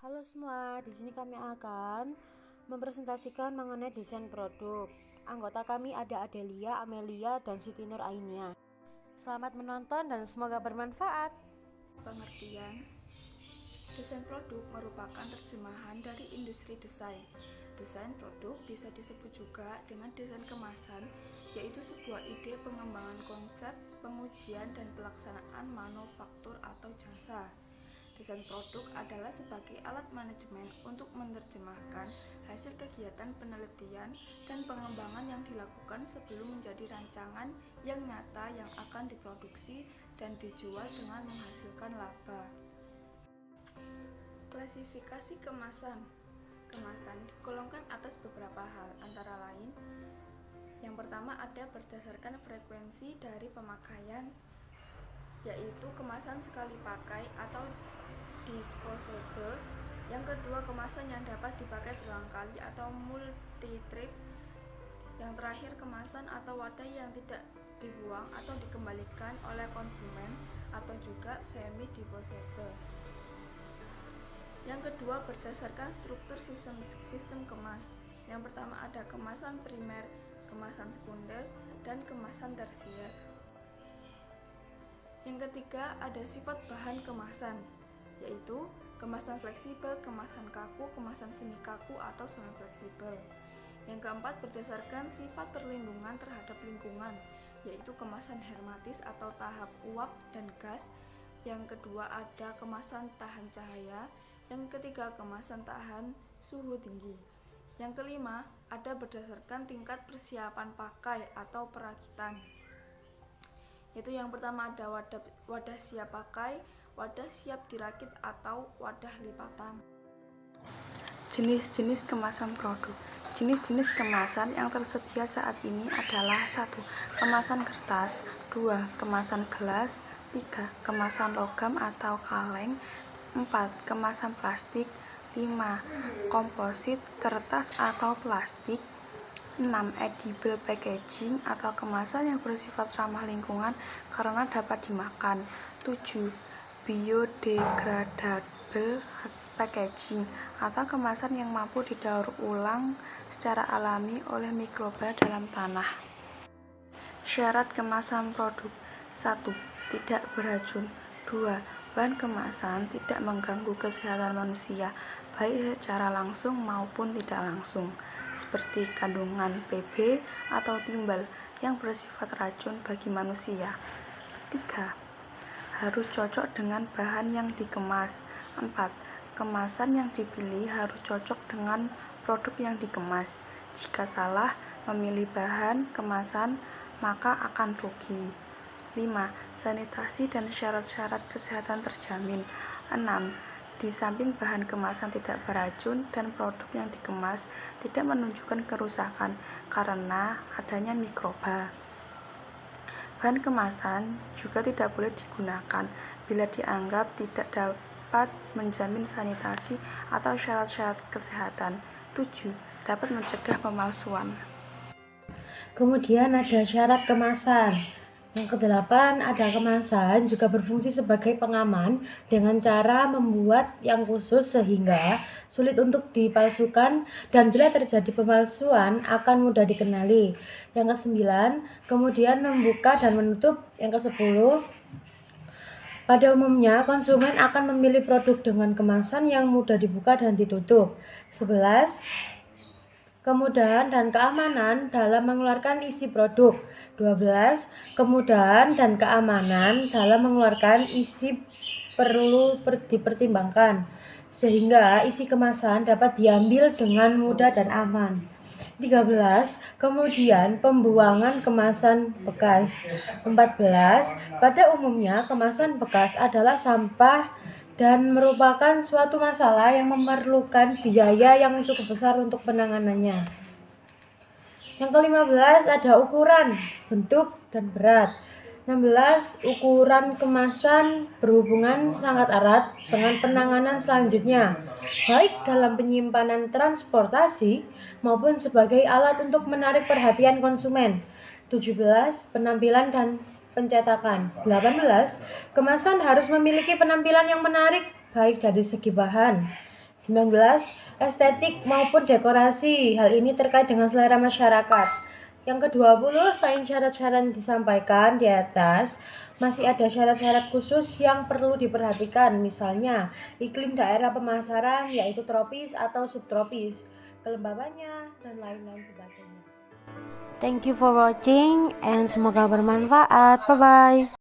Halo semua, di sini kami akan mempresentasikan mengenai desain produk. Anggota kami ada Adelia, Amelia, dan Siti Nur Ainia. Selamat menonton dan semoga bermanfaat. Pengertian: desain produk merupakan terjemahan dari industri desain. Desain produk bisa disebut juga dengan desain kemasan, yaitu sebuah ide pengembangan konsep, pengujian, dan pelaksanaan manufaktur atau jasa. Desain produk adalah sebagai alat manajemen untuk menerjemahkan hasil kegiatan penelitian dan pengembangan yang dilakukan sebelum menjadi rancangan yang nyata yang akan diproduksi dan dijual dengan menghasilkan laba. Klasifikasi kemasan. Kemasan digolongkan atas beberapa hal, antara lain: yang pertama ada berdasarkan frekuensi dari pemakaian, yaitu kemasan sekali pakai atau disposable. Yang kedua, kemasan yang dapat dipakai berulang kali atau multi-trip. Yang terakhir, kemasan atau wadah yang tidak dibuang atau dikembalikan oleh konsumen atau juga semi-disposable. Yang kedua, berdasarkan struktur sistem kemas. Yang pertama ada kemasan primer, kemasan sekunder, dan kemasan tersier. Yang ketiga, ada sifat bahan kemasan, yaitu kemasan fleksibel, kemasan kaku, kemasan semi kaku atau semi fleksibel. Yang keempat, berdasarkan sifat perlindungan terhadap lingkungan, yaitu kemasan hermetis atau tahap uap dan gas. Yang kedua, ada kemasan tahan cahaya. Yang ketiga, kemasan tahan suhu tinggi. Yang kelima, ada berdasarkan tingkat persiapan pakai atau perakitan, yaitu yang pertama ada wadah siap pakai, wadah siap dirakit atau wadah lipatan. Jenis-jenis kemasan produk. Jenis-jenis kemasan yang tersedia saat ini adalah 1. Kemasan kertas, 2. Kemasan gelas, 3. Kemasan logam atau kaleng, 4. Kemasan plastik, 5. Komposit, kertas atau plastik, 6. Edible packaging atau kemasan yang bersifat ramah lingkungan karena dapat dimakan, 7. Biodegradable packaging atau kemasan yang mampu didaur ulang secara alami oleh mikroba dalam tanah. Syarat kemasan produk: 1. Tidak beracun. 2. Bahan kemasan tidak mengganggu kesehatan manusia, baik secara langsung maupun tidak langsung, seperti kandungan Pb atau timbal yang bersifat racun bagi manusia. 3. Harus cocok dengan bahan yang dikemas. 4. Kemasan yang dipilih harus cocok dengan produk yang dikemas. Jika salah memilih bahan kemasan, maka akan rugi. 5. Sanitasi dan syarat-syarat kesehatan terjamin. 6. Di samping bahan kemasan tidak beracun dan produk yang dikemas tidak menunjukkan kerusakan karena adanya mikroba. Bahan kemasan juga tidak boleh digunakan bila dianggap tidak dapat menjamin sanitasi atau syarat-syarat kesehatan. 7. Dapat mencegah pemalsuan. Kemudian ada syarat kemasan. Yang kedelapan, ada kemasan juga berfungsi sebagai pengaman dengan cara membuat yang khusus sehingga sulit untuk dipalsukan dan bila terjadi pemalsuan akan mudah dikenali. Yang kesembilan, kemudian membuka dan menutup. Yang kesepuluh, pada umumnya konsumen akan memilih produk dengan kemasan yang mudah dibuka dan ditutup. 11. Kemudahan dan keamanan dalam mengeluarkan isi produk. 12. Kemudahan dan keamanan dalam mengeluarkan isi perlu dipertimbangkan sehingga isi kemasan dapat diambil dengan mudah dan aman. 13. Kemudian pembuangan kemasan bekas. 14. Pada umumnya kemasan bekas adalah sampah dan merupakan suatu masalah yang memerlukan biaya yang cukup besar untuk penanganannya. Yang ke-15 ada ukuran, bentuk, dan berat. 16. Ukuran kemasan berhubungan sangat erat dengan penanganan selanjutnya, baik dalam penyimpanan transportasi maupun sebagai alat untuk menarik perhatian konsumen. 17. Penampilan dan pencetakan. 18. Kemasan harus memiliki penampilan yang menarik baik dari segi bahan, 19. Estetik maupun dekorasi. Hal ini terkait dengan selera masyarakat. Yang ke-20, selain syarat-syarat yang disampaikan di atas, masih ada syarat-syarat khusus yang perlu diperhatikan. Misalnya, iklim daerah pemasaran yaitu tropis atau subtropis, kelembabannya, dan lain-lain sebagainya. Thank you for watching and semoga bermanfaat. Bye-bye.